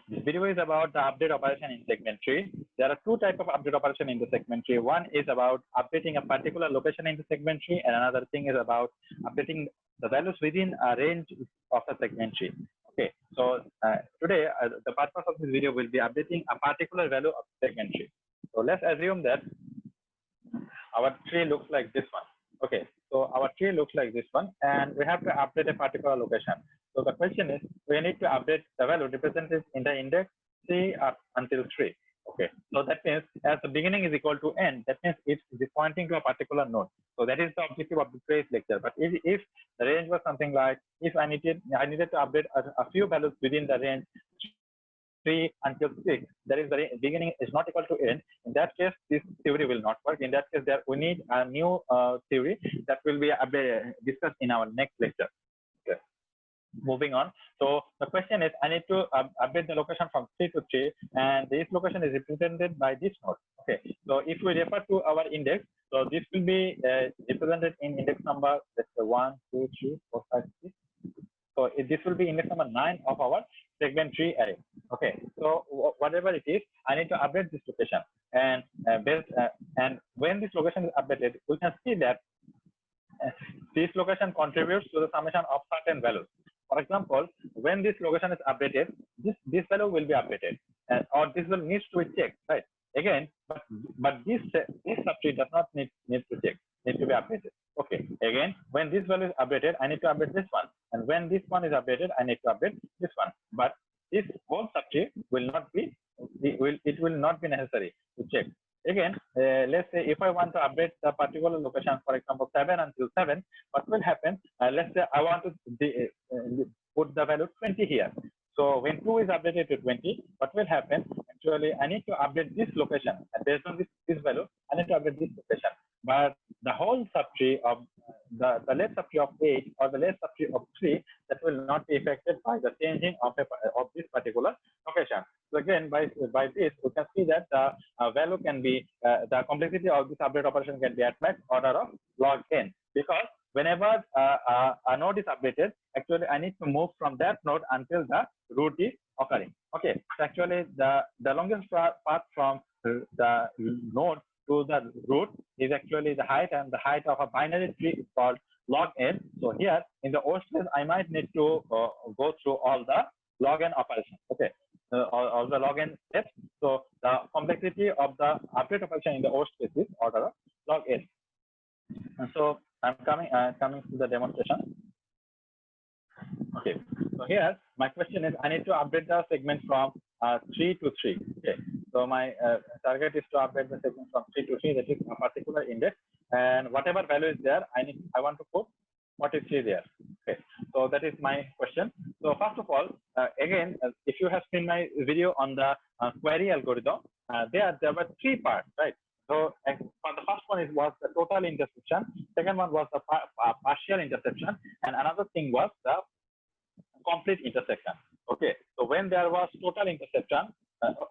This video is about the update operation in segment tree. There are two types of update operation in the segment tree. One is about updating a particular location in the segment tree, and another thing is about updating the values within a range of the segment tree. Okay, so today the purpose of this video will be updating a particular value of segment tree. So let's assume that our tree looks like this one. Okay, so our tree looks like this one, and we have to update a particular location. So the question is, we need to update the value represented in the index 3 up until 3. Okay, so that means as the beginning is equal to n, that means it is pointing to a particular node. So that is the objective of the today's lecture. But if the range was something like, if I needed to update a few values within the range 3 until 6, that is the beginning is not equal to n. In that case, this theory will not work. In that case, we need a new theory that will be discussed in our next lecture. Okay. Moving on. So the question is, I need to update the location from 3 to 3, and this location is represented by this node. Okay. So if we refer to our index, so this will be represented in index number, let's say 1, 2, 3, 4, 5, 6. So this will be index number 9 of our segment tree array. Okay, so whatever it is, I need to update this location, and and when this location is updated, we can see that this location contributes to the summation of certain values. For example, when this location is updated, this value will be updated, or this value needs to be checked, right? Again, but this subtree does not need to check, need to be updated. Okay, again, when this value is updated, I need to update this one, and when this one is updated, I need to update this one. But this whole subtree will not be necessary to check. Again, let's say if I want to update the particular location, for example 7 until 7, what will happen? Let's say I want to put the value 20 here. So when 2 is updated to 20, what will happen? Actually, I need to update this location, and based on this value, I need to update this location. But the whole subtree of the left subtree of 8 or the left subtree of 3, that will not be affected by the changing of this particular location. So again, by this, we can see that the value can be the complexity of this update operation can be at max order of log n, because whenever a node is updated, actually I need to move from that node until the root is occurring. Okay, so actually the longest path from the node to the root is actually the height, and the height of a binary tree is called log n. So here in the worst case, I might need to go through all the log n operations. Okay, all the log n steps. So the complexity of the update operation in the worst case is order of log n. And so I'm coming to the demonstration. Okay, so here my question is, I need to update the segment from 3 to 3. Okay, so my target is to update the segment from 3 to 3, that is a particular index, and whatever value is there, I want to put 43 there. Okay, so that is my question. So first of all, again, if you have seen my video on the query algorithm, there were 3 parts, right? So the first one was the total intersection, second one was the partial intersection, and another thing was the complete intersection. Okay, so when there was total intersection,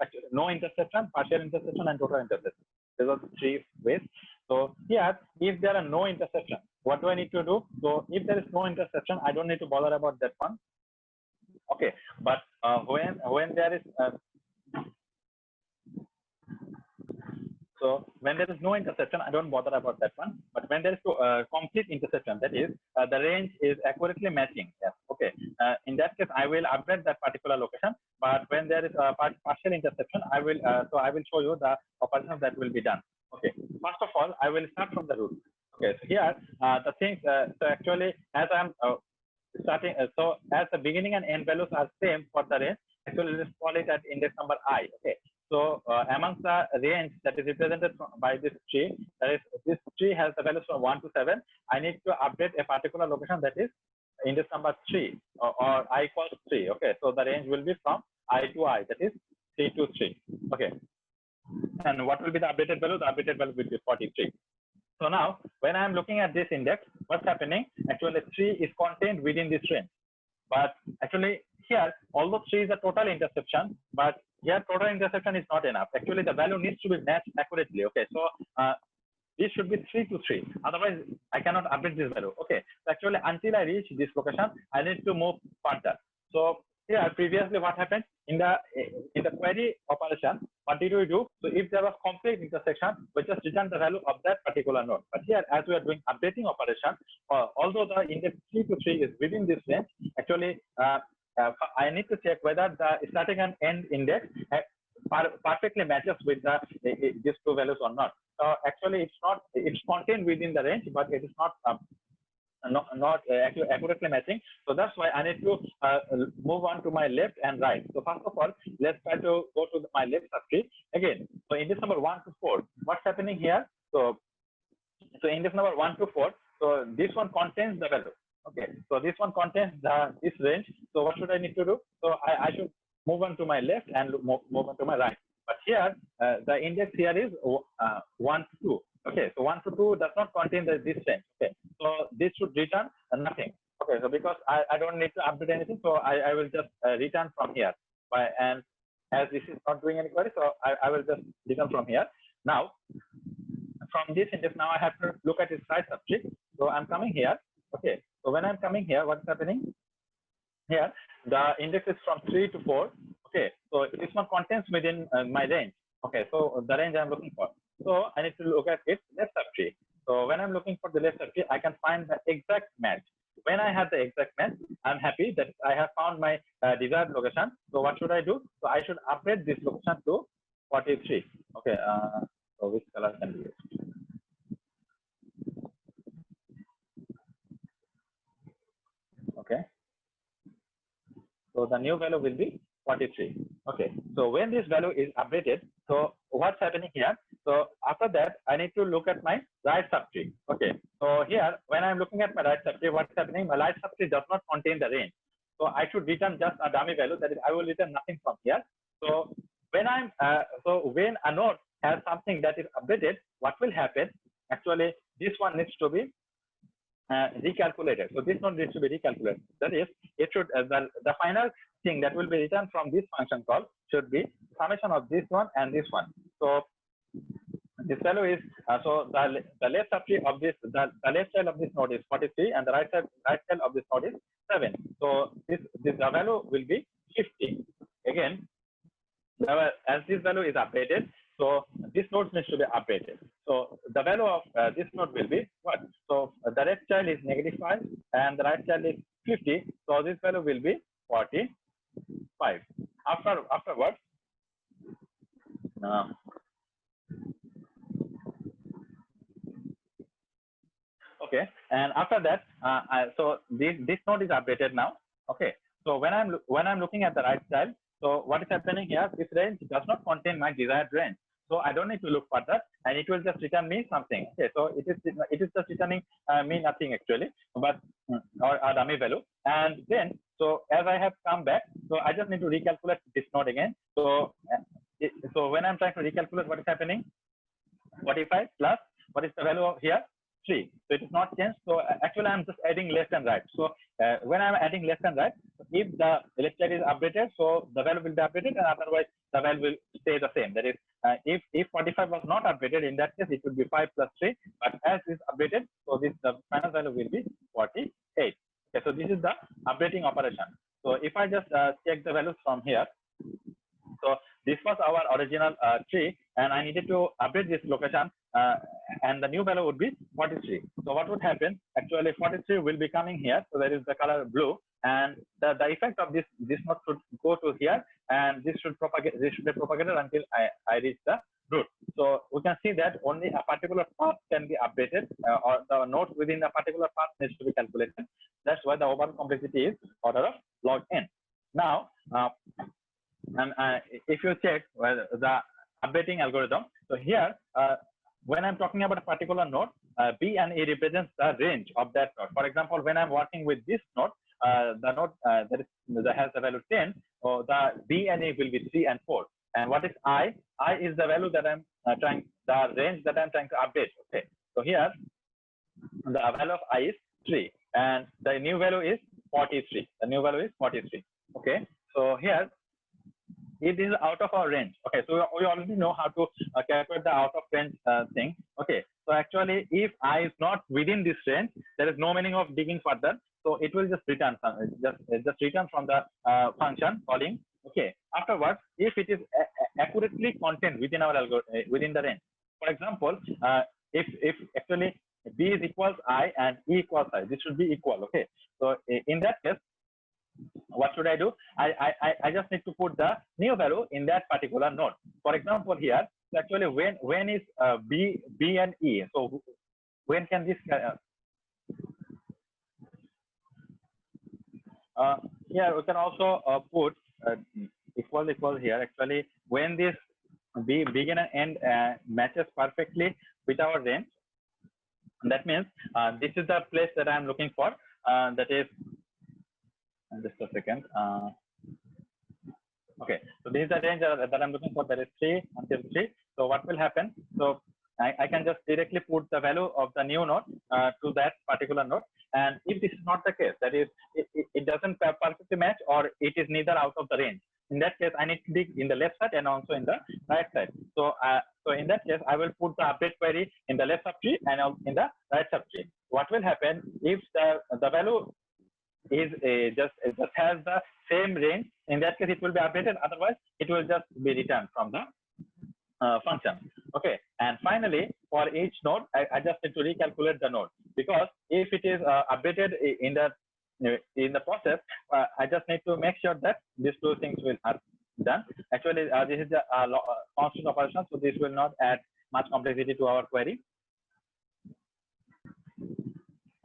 actually no intersection, partial intersection, and total intersection, these are the 3 ways. So here, if there are no intersection, what do I need to do? So if there is no intersection, I don't need to bother about that one. Okay, but when there is so when there is no intersection, I don't bother about that one. But when there is complete intersection, that is the range is accurately matching. Yes. Okay. In that case, I will update that particular location. But when there is a partial intersection, I will show you the operations that will be done. Okay. First of all, I will start from the root. Okay. So here the things. So actually, as I'm starting, so as the beginning and end values are same for the range, actually let's call it at index number I. Okay. So amongst the range that is represented by this tree, that is, this tree has the values from 1 to 7. I need to update a particular location, that is index number 3 or I equals 3. Okay, so the range will be from I to I, that is 3 to 3. Okay, and what will be the updated value? The updated value will be 43. So now, when I am looking at this index, what's happening? Actually, 3 is contained within this range, but actually here, although 3 is a total intersection, but here total intersection is not enough. Actually, the value needs to be matched accurately. Okay, so this should be 3 to 3. Otherwise, I cannot update this value. Okay, so actually, until I reach this location, I need to move further. So here previously what happened in the query operation, what did we do? So if there was complete intersection, we just return the value of that particular node. But here, as we are doing updating operation, although the index 3 to 3 is within this range, actually I need to check whether the starting and end index perfectly matches with these two values or not. So actually it's contained within the range, but it is not accurately matching. So that's why I need to move on to my left and right. So first of all, let's try to go to my left subtree again. So index number 1 to 4, what's happening here? So index number 1 to 4, so this one contains the value. Okay, so this one contains this range. So what should I need to do? So I should move on to my left and move on to my right. But here, the index here is 1 to 2. Okay, so 1 to 2 does not contain this range. Okay, so this should return nothing. Okay, so because I don't need to update anything, so I will just return from here. And as this is not doing any query, so I will just return from here. Now, from this index, now I have to look at its right subtree. So I'm coming here. Okay, so when I'm coming here, what's happening? Here, the index is from 3 to 4. Okay, so this one contains within my range. Okay, so the range I'm looking for. So I need to look at its left subtree. So when I'm looking for the left subtree, I can find the exact match. When I have the exact match, I'm happy that I have found my desired location. So what should I do? So I should update this location to 43. Okay, so which color can be used? Okay. So the new value will be 43. Okay. So when this value is updated, so what's happening here? So after that, I need to look at my right subtree. Okay. So here, when I'm looking at my right subtree, what's happening? My right subtree does not contain the range. So I should return just a dummy value. That is, I will return nothing from here. So when when a node has something that is updated, what will happen? Actually, this one needs to be recalculated. So this node needs to be recalculated. That is, it should the final thing that will be returned from this function call should be summation of this one and this one. So this value is so the left subtree of this the left child of this node is 43 and the right child of this node is 7. So the value will be 50. Again, as this value is updated, so this node needs to be updated. So the value of this node will be what? So the left child is -5 and the right child is 50. So this value will be 45. Afterwards, okay, and after that, so this node is updated now. Okay, so when I'm looking at the right child, so what is happening here? This range does not contain my desired range. So I don't need to look further, and it will just return me something. Okay, so it is just returning me nothing actually, but or a dummy value. And then, so as I have come back, so I just need to recalculate this node again. So so when I'm trying to recalculate, what is happening? 45 plus what is the value of here? 3. So it is not changed. So actually, I'm just adding left and right. So when I'm adding left and right, if the left side is updated, so the value will be updated, and otherwise the value will stay the same. That is, if 45 was not updated, in that case it would be 5 plus 3. But as is updated, so the final value will be 48. Okay, so this is the updating operation. So if I just check the values from here, so this was our original tree, and I needed to update this location, and the new value would be 43. So what would happen? Actually, 43 will be coming here. So that is the color blue, and the effect of this node should go to here, and this should propagate. This should be propagated until I reach the root. So we can see that only a particular path can be updated, or the nodes within a particular path needs to be calculated. That's why the overall complexity is order of log n. Now, if you check the updating algorithm, so here, when I'm talking about a particular node, B and A represents the range of that node. For example, when I'm working with this node, the node that has the value 10, the B and A will be 3 and 4. And what is I? I is the value that I'm the range that I'm trying to update. Okay, so here, the value of I is 3, and the new value is 43. The new value is 43. Okay, so here, it is out of our range. Okay, so we already know how to calculate the out of range thing. Okay, so actually, if I is not within this range, there is no meaning of digging further. So it will just return just return from the function calling. Okay. Afterwards, if it is accurately contained within our algorithm within the range. For example, if actually b is equals I and e equals I, this should be equal. Okay. So in that case, what should I do? I just need to put the new value in that particular node. For example, here, so actually when is b and e? So when can this here we can also put equal here. Actually, when this begin and end matches perfectly with our range, that means this is the place that I am looking for. That is just a second. Okay, so this is the range that I'm looking for. That is 3 until 3. So what will happen? So I can just directly put the value of the new node to that particular node. And if this is not the case, that is, it doesn't perfectly match, or it is neither out of the range. In that case, I need to dig in the left side and also in the right side. So, so in that case, I will put the update query in the left subtree and in the right subtree. What will happen if the value is just has the same range? In that case, it will be updated. Otherwise, it will just be returned from the function. Okay, and finally, for each node, I just need to recalculate the node, because if it is updated in the process, I just need to make sure that these two things are done. Actually, this is the constant operation, so this will not add much complexity to our query.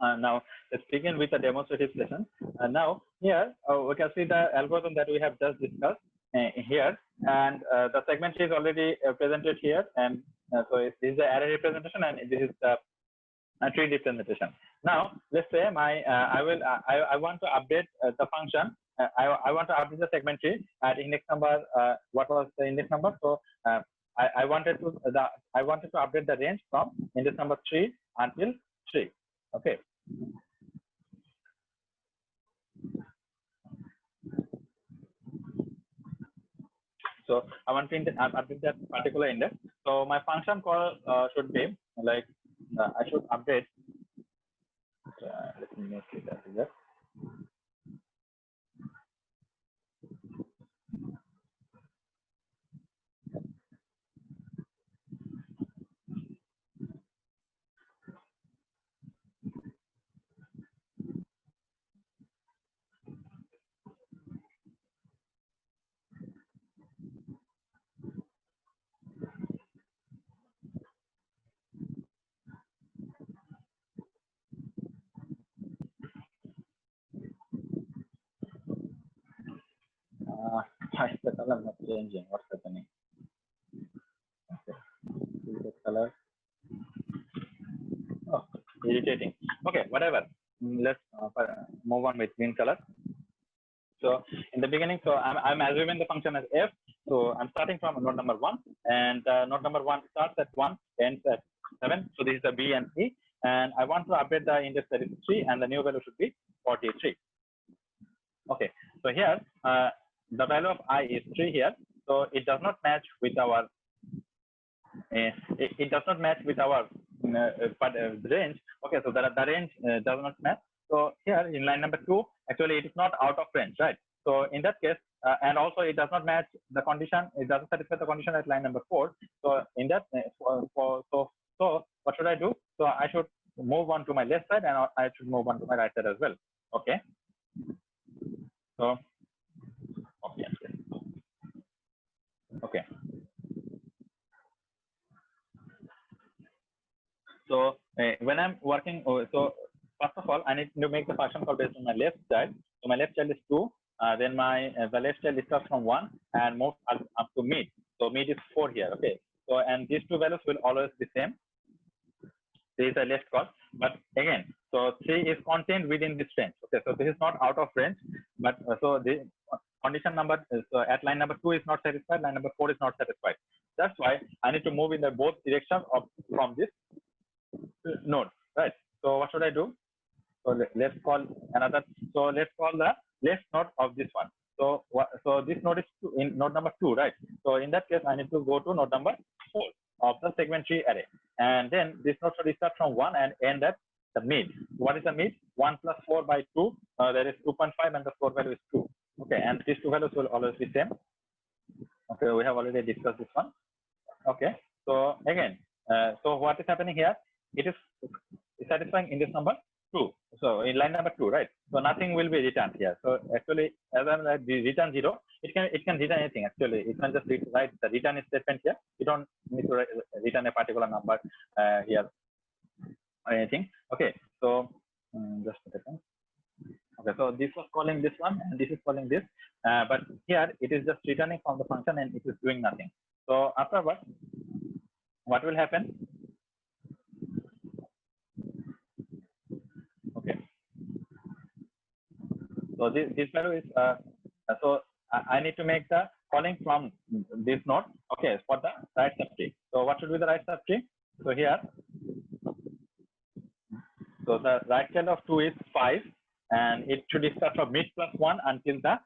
Now let's begin with the demonstrative session. Now here we can see the algorithm that we have just discussed here, and the segment is already presented here, and so this is the array representation, and this is the tree representation. Now let's say I want to update the function. I want to update the segment tree at index number. What was the index number? So I wanted to update the range from index number 3 until 3. Okay. So I want to update that particular index. So my function call should be like I should update. Let me make it as that. The color not changing. What's happening? Okay. The color. Oh, irritating. Okay, whatever. Let's move on with green color. So in the beginning, so I'm assuming the function as f. So I'm starting from node number 1, and node number 1 starts at 1, ends at 7. So this is the b and e, and I want to update the index that is 3, and the new value should be 43. Okay, so here the value of I is 3 here, so it does not match with our it does not match with our range. Okay, so the range does not match. So here in line number 2, actually it is not out of range, right? So in that case, and also it does not match the condition. It doesn't satisfy the condition at line number 4. So in that, so what should I do? So I should move on to my left side, and I should move on to my right side as well. Okay. So okay. So when I'm working, so first of all, I need to make the function call based on my left child. So my left child is 2. Then my the left child starts from 1 and moves up to mid. So mid is 4 here. Okay. So and these two values will always be same. This is a left call, but again, so 3 is contained within this range. Okay. So this is not out of range, but so the condition number so at line number 2 is not satisfied. Line number 4 is not satisfied. That's why I need to move in the both directions from this node, right? So what should I do? So let's call another. So let's call the left node of this one. So so this node is in node number 2, right? So in that case, I need to go to node number 4 of the segment tree array, and then this node should start from 1 and end at the mid. What is the mid? 1 plus 4 by 2, that is 2.5, and the 4 value is 2. Okay, and these two values will always be same. Okay, we have already discussed this one. Okay, so again, so what is happening here? It is satisfying in this number 2. So in line number 2, right? So nothing will be returned here. So actually, as I'm like the return 0, it can return anything. Actually, it can just write the return statement here. You don't need to return a particular number here or anything. Okay, so just a second. Okay, so this was calling this one, and this is calling this, but here it is just returning from the function, and it is doing nothing. So afterwards, what will happen? Okay, so this value is so I need to make the calling from this node. Okay, for the right subtree. So what should be the right subtree? So here, so the right child of 2 is 5, and it should start from mid plus 1 until the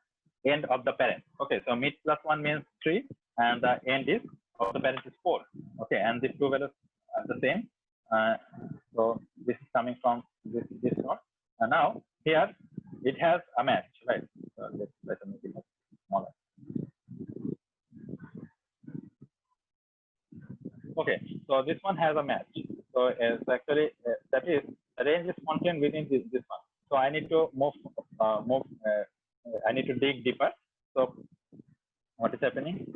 end of the parent. Okay, so mid plus 1 means 3, and the end is of the parent is 4. Okay, and these two values are the same. So this is coming from this node. And now here it has a match, right? So let's make it smaller. Okay, so this one has a match. So it's actually that is the range is contained within this one. So I need to move. I need to dig deeper. So what is happening?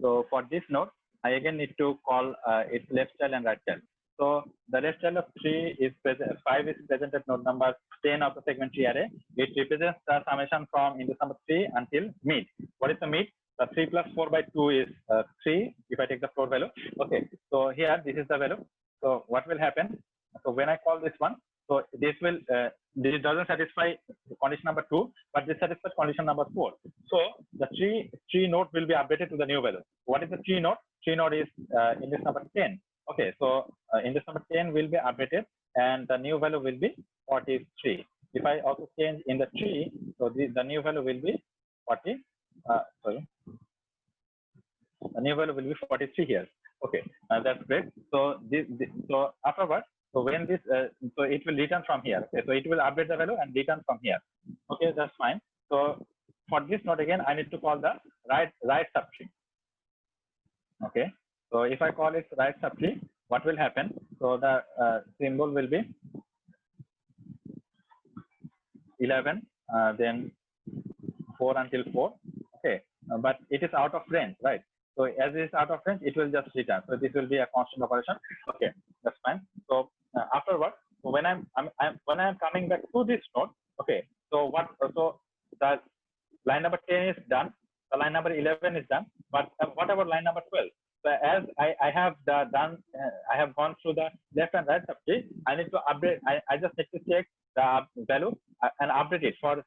So for this node, I again need to call its left child and right child. So the left child of 3 is present, 5 is present at node number 10 of the segment tree array. It represents the summation from index number 3 until mid. What is the mid? The 3 plus 4 by 2 is 3 if I take the floor value. Okay, so here this is the value. So what will happen? So when I call this one, so this will this doesn't satisfy condition number 2, but this satisfies condition number 4. So the tree node will be updated to the new value. What is the tree node? Tree node is index number 10. Okay, so index number 10 will be updated, and the new value will be 43. If I also change in the tree, so the new value will be 40. Sorry, the new value will be 43 here. Okay, that's great. So so afterwards, so when this, so it will return from here. Okay, so it will update the value and return from here. Okay, that's fine. So for this node again, I need to call the right subtree. Okay, so if I call it right subtree, what will happen? So the symbol will be 11, then 4 until 4. Okay, but it is out of range, right? So as it is out of range, it will just return. So this will be a constant operation. Okay, that's fine. So afterwards, so when I'm coming back to this node, okay. So so the line number 10 is done. The line number 11 is done. But what about line number 12? So as I have I have gone through the left and right subtree. I need to update. I just need to check the value and update it for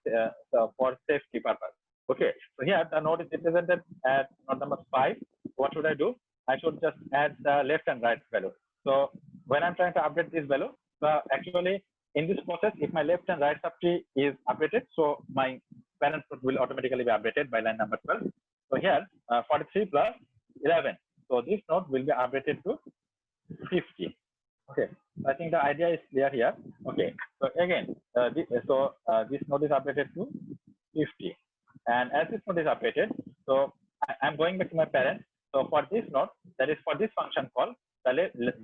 safety purpose. Okay, so here the node is represented at node number 5. What should I do? I should just add the left and right value. So when I'm trying to update this value, so actually in this process, if my left and right subtree is updated, so my parent will automatically be updated by line number 12. So here 43 plus 11. So this node will be updated to 50. Okay, I think the idea is clear here. Okay, so again, this node is updated to 50. And as this node is updated, so I'm going back to my parent. So for this node, that is for this function call, the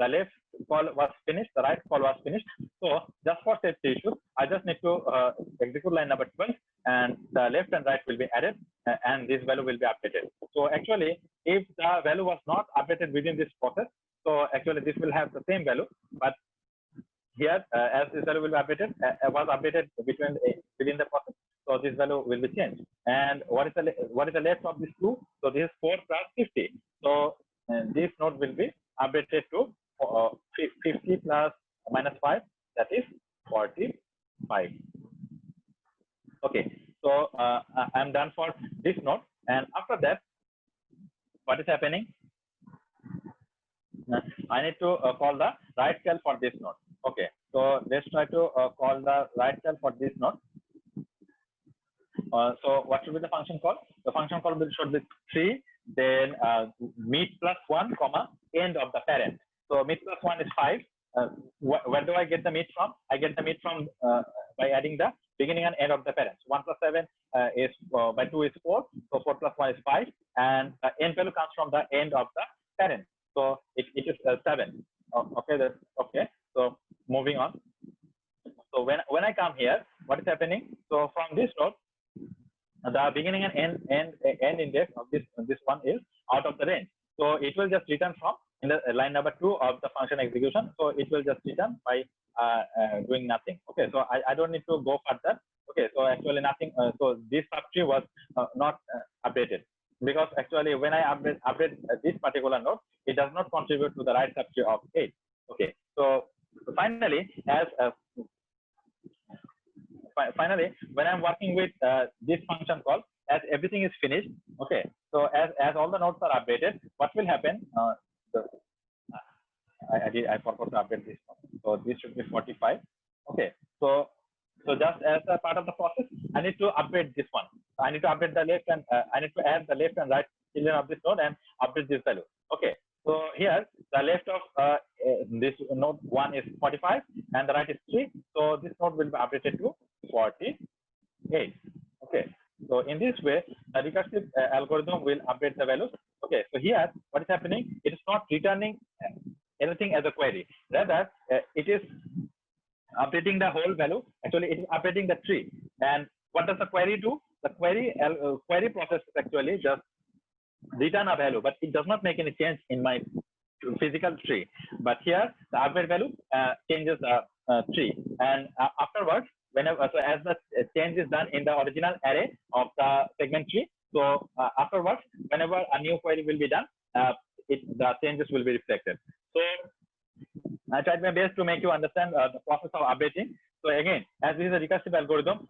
left call was finished, the right call was finished. So just for safety issues, I just need to execute line number 12, and the left and right will be added, and this value will be updated. So actually, if the value was not updated within this process, so actually this will have the same value, but here as this value will be updated, was updated within the process. So this value will be changed. And what is the left of this 2? So this is 4 plus 50. So this node will be updated to 50 plus minus 5, that is 45. Okay, so I'm done for this node. And after that, what is happening? I need to call the right child for this node. Okay, so let's try to call the right child for this node. So what should be the function call? The function call should be 3 then mid plus 1 comma end of the parent. So mid plus 1 is 5. Where do I get the mid from? I get the mid from by adding the beginning and end of the parents. 1 plus 7 is by 2 is 4. So 4 plus 1 is 5. And the end value comes from the end of the parent. So it is 7. Okay, that's okay. So moving on. So when I come here, what is happening? So from this node, the beginning and end index of this one is out of the range. So it will just return from in the line number 2 of the function execution. So it will just return by doing nothing. Okay, so I don't need to go further. Okay, so actually nothing. So this subtree was not updated, because actually when I update this particular node, it does not contribute to the right subtree of 8. Okay, so finally, finally, when I'm working with this function call, as everything is finished, okay, so as all the nodes are updated, what will happen? I forgot to update this one. So this should be 45. Okay, so just as a part of the process, I need to update this one. I need to update the left and I need to add the left and right children of this node and update this value. Okay, so here the left of this node 1 is 45 and the right is 3. So this node will be updated to 48. Okay, so in this way, the recursive algorithm will update the values. Okay, so here what is happening? It is not returning anything as a query. Rather, it is updating the whole value. Actually, it is updating the tree. And what does the query do? The query process is actually just return a value, but it does not make any change in my physical tree. But here, the update value changes the tree. And afterwards, whenever so as the change is done in the original array of the segment tree, so afterwards, whenever a new query will be done, the changes will be reflected. So I tried my best to make you understand the process of updating. So again, as this is a recursive algorithm,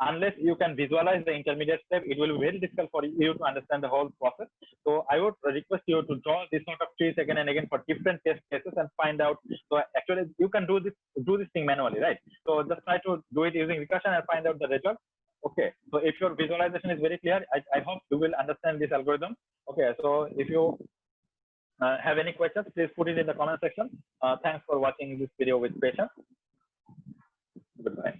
unless you can visualize the intermediate step, it will be very difficult for you to understand the whole process. So I would request you to draw this sort of trees again and again for different test cases and find out. So actually, you can do this thing manually, right? So just try to do it using recursion and find out the result. Okay, so if your visualization is very clear, I hope you will understand this algorithm. Okay, so if you have any questions, please put it in the comment section. Thanks for watching this video with patience. Goodbye.